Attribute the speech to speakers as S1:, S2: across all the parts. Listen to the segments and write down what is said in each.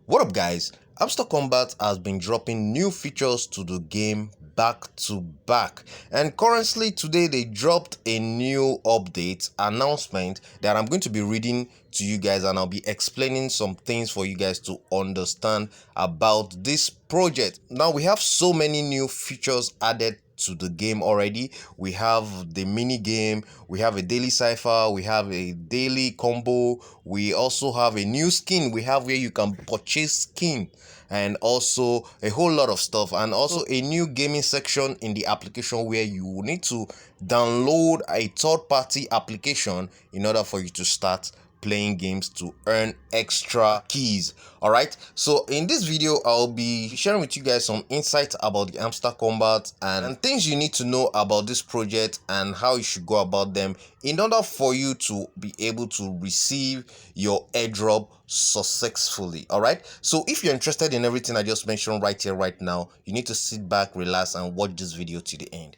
S1: What up guys, Hamster Kombat has been dropping new features to the game back to back, and currently today they dropped a new update announcement that I'm going to be reading to you guys, and I'll be explaining some things for you guys to understand about this project. Now we have so many new features added to the game already. We have the mini game, we have a daily cipher, we have a daily combo, we also have a new skin we have where you can purchase skin, and also a whole lot of stuff, and also a new gaming section in the application where you need to download a third-party application in order for you to start playing games to earn extra keys. All right, so in this video I'll be sharing with you guys some insights about the Hamster Kombat and things you need to know about this project and how you should go about them in order for you to be able to receive your airdrop successfully. All right, so if you're interested in everything I just mentioned right here right now, you need to sit back, relax, and watch this video to the end.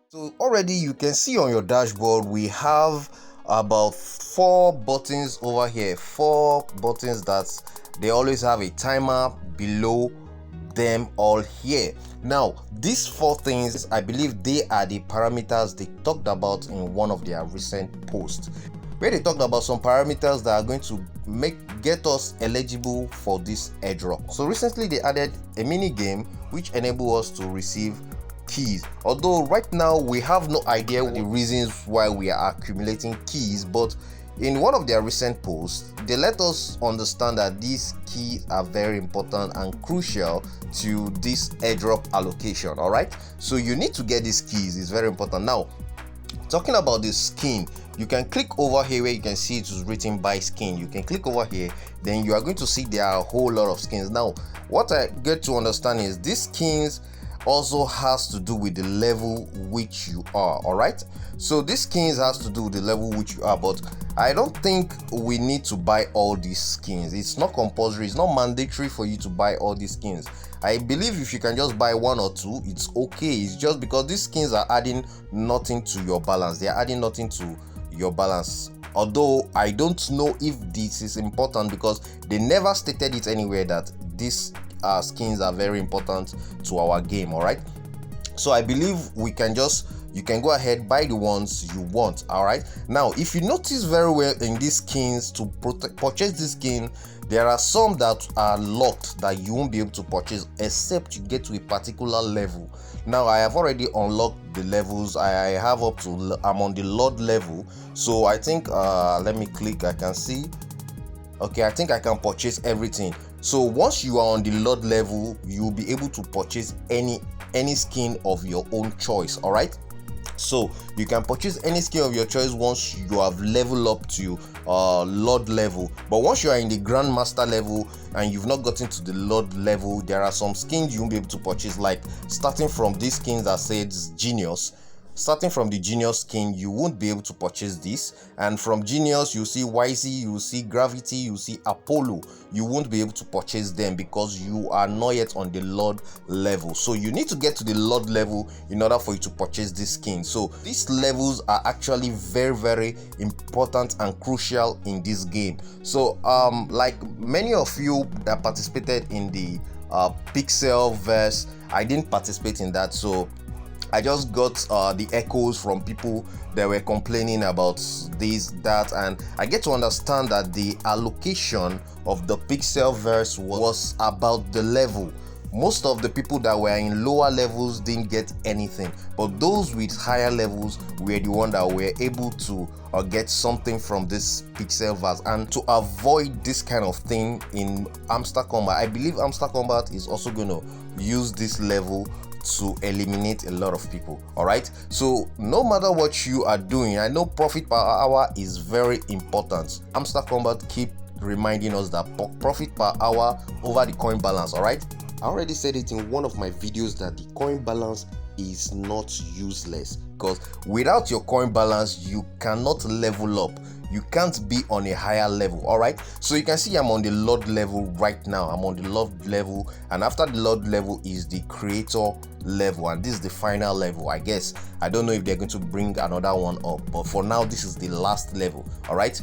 S1: So already you can see on your dashboard we have about 4 buttons over here, 4 buttons that they always have a timer below them all here. Now these 4 things, I believe they are the parameters they talked about in one of their recent posts, where they talked about some parameters that are going to get us eligible for this airdrop. So recently they added a mini game which enable us to receive keys, although right now we have no idea the reasons why we are accumulating keys, but in one of their recent posts they let us understand that these keys are very important and crucial to this airdrop allocation. All right, so you need to get these keys, it's very important. Now talking about this skin, you can click over here where you can see it is written by skin. You can click over here, then you are going to see there are a whole lot of skins. Now what I get to understand is these skins also has to do with the level which you are. All right, so this skins has to do with the level which you are, but I don't think we need to buy all these skins. It's not compulsory, it's not mandatory for you to buy all these skins. I believe if you can just buy 1 or 2, it's okay. It's just because these skins are adding nothing to your balance, they are adding nothing to your balance, although I don't know if this is important because they never stated it anywhere that these skins are very important to our game. All right, so I believe you can go ahead, buy the ones you want. All right, now if you notice very well in these skins, to purchase this skin, there are some that are locked that you won't be able to purchase except you get to a particular level. Now I have already unlocked the levels. I have up to, I'm on the Lord level, so I think let me click, I can see, okay, I think I can purchase everything. So once you are on the Lord level, you'll be able to purchase any skin of your own choice. All right, so you can purchase any skin of your choice once you have leveled up to Lord level. But once you are in the Grandmaster level and you've not gotten to the Lord level, there are some skins you won't be able to purchase, like starting from these skins that says Genius. Starting from the Genius skin, you won't be able to purchase this, and from Genius you see YC, you see Gravity, you see Apollo. You won't be able to purchase them because you are not yet on the Lord level. So you need to get to the Lord level in order for you to purchase this skin. So these levels are actually very, very important and crucial in this game. So like many of you that participated in the Pixel verse, I didn't participate in that, so I just got the echoes from people that were complaining about this, that, and I get to understand that the allocation of the Pixel verse was about the level. Most of the people that were in lower levels didn't get anything, but those with higher levels were the one that were able to get something from this Pixel verse. And to avoid this kind of thing in Hamster Kombat, I believe Hamster Kombat is also going to use this level to eliminate a lot of people. All right, so no matter what you are doing, I know profit per hour is very important. Hamster Kombat keep reminding us that profit per hour over the coin balance. All right, I already said it in one of my videos that the coin balance is not useless, because without your coin balance you cannot level up, you can't be on a higher level. All right, so you can see I'm on the Lord level right now. I'm on the Lord level, and after the Lord level is the creator level, and this is the final level. I guess I don't know if they're going to bring another one up, but for now this is the last level. All right,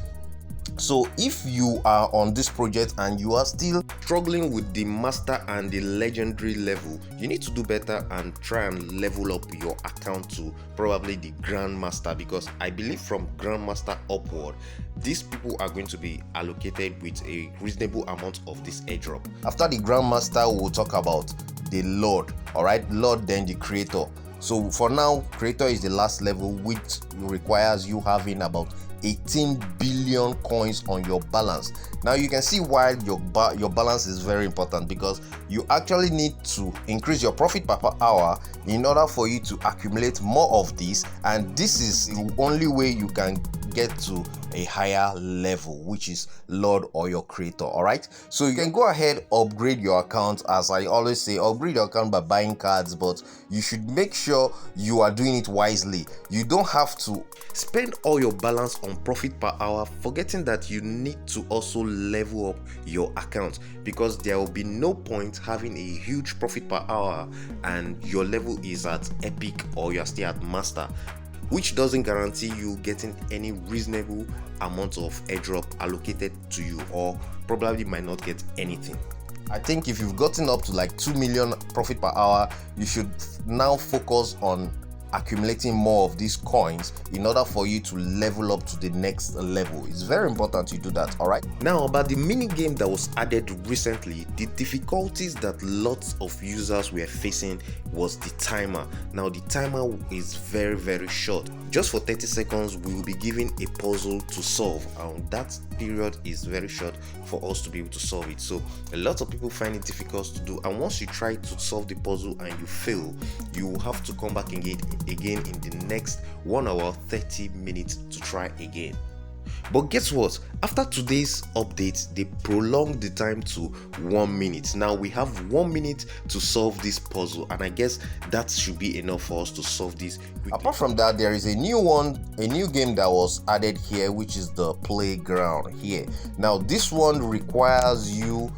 S1: So if you are on this project and you are still struggling with the master and the legendary level, you need to do better and try and level up your account to probably the grandmaster, because I believe from grandmaster upward, these people are going to be allocated with a reasonable amount of this airdrop. After the grandmaster, we'll talk about the lord. All right, lord, then the creator. So for now, creator is the last level, which requires you having about 18 billion coins on your balance. Now you can see why your balance is very important, because you actually need to increase your profit per hour in order for you to accumulate more of this, and this is the only way you can get to a higher level, which is lord or your creator. All right, so you can go ahead, upgrade your account. As I always say, upgrade your account by buying cards, but you should make sure you are doing it wisely. You don't have to spend all your balance on profit per hour, forgetting that you need to also level up your account, because there will be no point having a huge profit per hour and your level is at epic or you're still at master, which doesn't guarantee you getting any reasonable amount of airdrop allocated to you, or probably might not get anything. I think if you've gotten up to like 2 million profit per hour, you should now focus on accumulating more of these coins in order for you to level up to the next level. It's very important you do that. All right, now about the mini game that was added recently, the difficulties that lots of users were facing was the timer. Now the timer is very short. Just for 30 seconds we will be given a puzzle to solve, and that period is very short for us to be able to solve it. So a lot of people find it difficult to do, and once you try to solve the puzzle and you fail, you will have to come back again in the next 1 hour 30 minutes to try again. But guess what? After today's update, they prolonged the time to 1 minute. Now we have 1 minute to solve this puzzle, and I guess that should be enough for us to solve this quickly. Apart from that, there is a new game that was added here, which is the playground here. Now this one requires you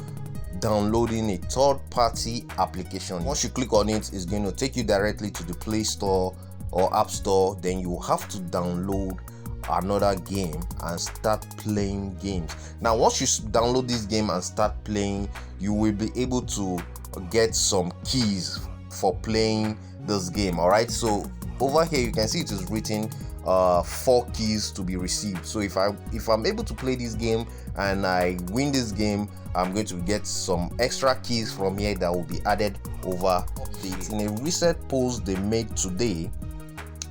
S1: downloading a third-party application. Once you click on it, it's going to take you directly to the Play Store or App Store. Then you have to download another game and start playing games. Now once you download this game and start playing, you will be able to get some keys for playing this game. All right, so over here you can see it is written 4 keys to be received. So if I'm able to play this game and I win this game, I'm going to get some extra keys from here that will be added over. In a recent post they made today,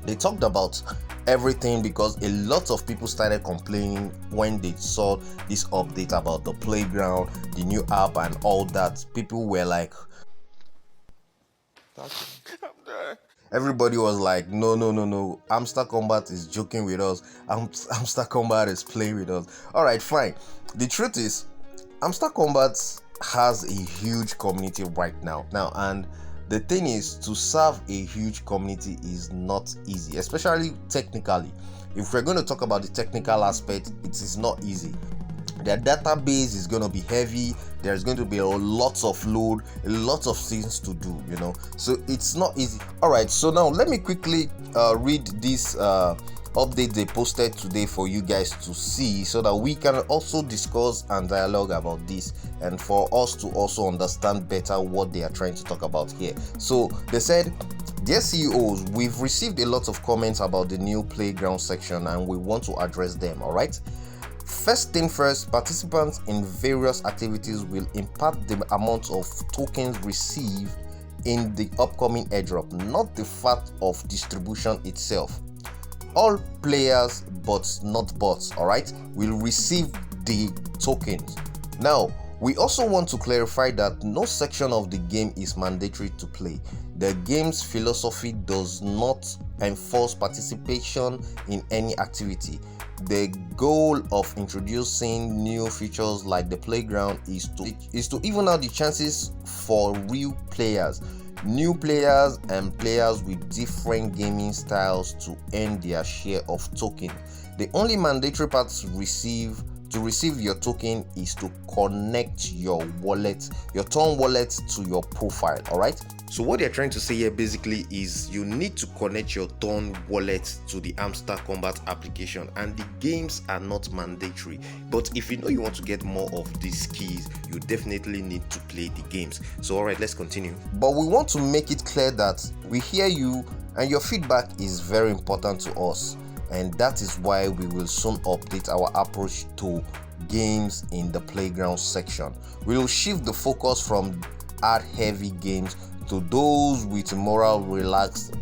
S1: they talked about everything, because a lot of people started complaining when they saw this update about the playground, the new app and all that. People were like, everybody was like, no, Hamster Kombat is joking with us. Hamster Kombat is playing with us. All right, fine. The truth is, Hamster Kombat has a huge community right now, and the thing is, to serve a huge community is not easy, especially technically. If we're going to talk about the technical aspect, it is not easy. Their database is going to be heavy. There's going to be a lot of load, a lot of things to do, so it's not easy. All right, so now let me quickly read this update they posted today for you guys to see, so that we can also discuss and dialogue about this, and for us to also understand better what they are trying to talk about here. So they said, dear CEOs, we've received a lot of comments about the new playground section and we want to address them. All right, first thing first, participants in various activities will impact the amount of tokens received in the upcoming airdrop, not the fact of distribution itself. All players, but not bots, all right, will receive the tokens. Now we also want to clarify that no section of the game is mandatory to play. The game's philosophy does not enforce participation in any activity. The goal of introducing new features like the playground is to even out the chances for real players, new players and players with different gaming styles to earn their share of tokens. The only mandatory parts receive to receive your token is to connect your wallet, your Toon wallet, to your profile. All right. So what they're trying to say here basically is you need to connect your Toon wallet to the Hamster Kombat application, and the games are not mandatory. But if you know you want to get more of these keys, you definitely need to play the games. So all right, let's continue. But we want to make it clear that we hear you and your feedback is very important to us, and that is why we will soon update our approach to games in the playground section. We will shift the focus from hard heavy games to those with moral relaxed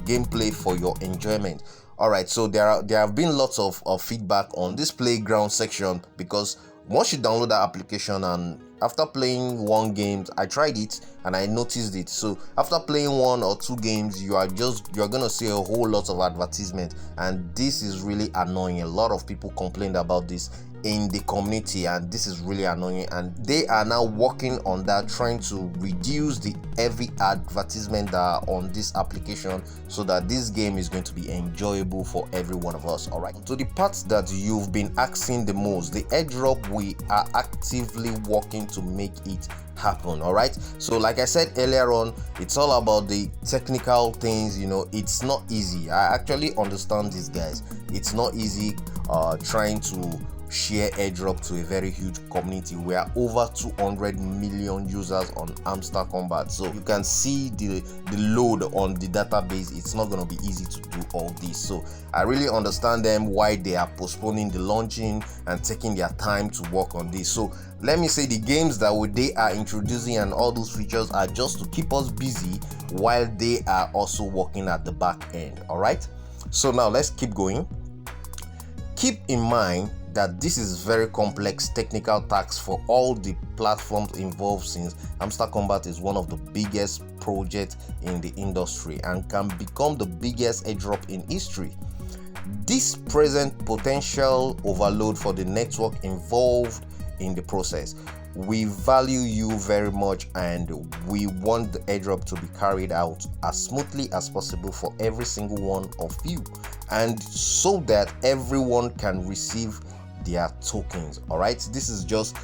S1: gameplay for your enjoyment. All right, so there have been lots of feedback on this playground section, because once you download that application and after playing one game, I tried it and I noticed it. So after playing 1 or 2 games, you're gonna see a whole lot of advertisement, and this is really annoying. A lot of people complained about this in the community, and this is really annoying, and they are now working on that, trying to reduce the heavy advertisement that are on this application, so that this game is going to be enjoyable for every one of us. All right, so the parts that you've been asking the most, the airdrop, we are actively working to make it happen. All right, so like I said earlier on, it's all about the technical things. You know, it's not easy. I actually understand this, guys. It's not easy trying to share airdrop to a very huge community. We are over 200 million users on Hamster Kombat, so you can see the load on the database. It's not going to be easy to do all this, so I really understand them why they are postponing the launching and taking their time to work on this. So let me say, the games that they are introducing and all those features are just to keep us busy while they are also working at the back end. All right, so now let's keep going. Keep in mind that this is very complex technical task for all the platforms involved, since Hamster Kombat is one of the biggest projects in the industry and can become the biggest airdrop in history. This presents potential overload for the network involved in the process. We value you very much, and we want the airdrop to be carried out as smoothly as possible for every single one of you, and so that everyone can receive their tokens. All right, this is just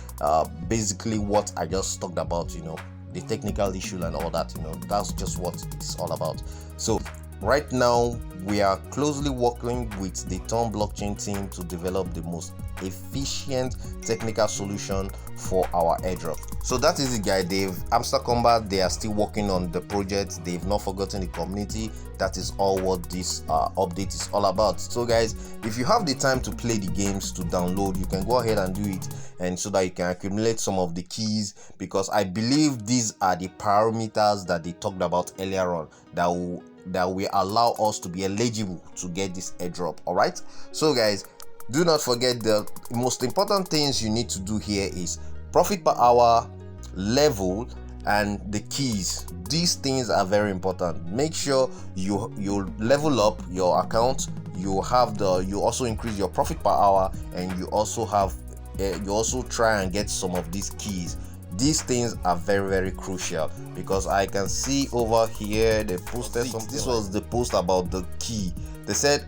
S1: basically what I just talked about, you know, the technical issue and all that. You know, that's just what it's all about. So right now we are closely working with the Toon blockchain team to develop the most efficient technical solution for our airdrop. So that is it, guys. Hamster Kombat, they are still working on the project. They've not forgotten the community. That is all what this update is all about. So guys, if you have the time to play the games, to download, you can go ahead and do it, and so that you can accumulate some of the keys, because I believe these are the parameters that they talked about earlier on that will allow us to be eligible to get this airdrop. All right, so guys, do not forget the most important things you need to do here is profit per hour, level, and the keys. These things are very important. Make sure you level up your account, you also increase your profit per hour, and you also try and get some of these keys. These things are very, very crucial, because I can see over here they posted something. This was the post about the key. They said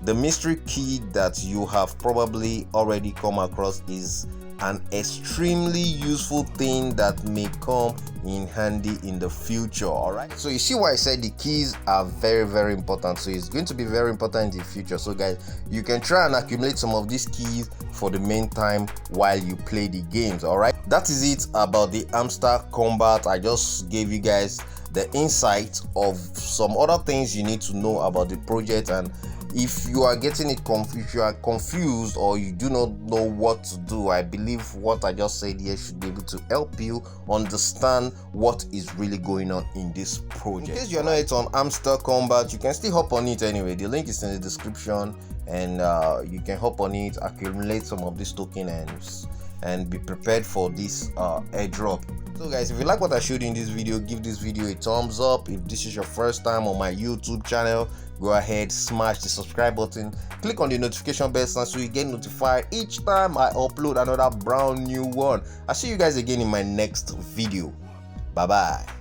S1: the mystery key that you have probably already come across is an extremely useful thing that may come in handy in the future. All right, so you see why I said the keys are very, very important. So it's going to be very important in the future. So guys, you can try and accumulate some of these keys for the meantime while you play the games. All right, that is it about the Hamster Kombat. I just gave you guys the insight of some other things you need to know about the project, and if you are getting it confused, you are confused, or you do not know what to do, I believe what I just said here should be able to help you understand what is really going on in this project. In case you're not yet on Hamster Kombat, you can still hop on it anyway. The link is in the description, and you can hop on it, accumulate some of this token, and be prepared for this airdrop. So guys, if you like what I showed you in this video, give this video a thumbs up. If this is your first time on my YouTube channel, go ahead, smash the subscribe button, click on the notification bell so you get notified each time I upload another brand new one. I'll see you guys again in my next video. Bye bye.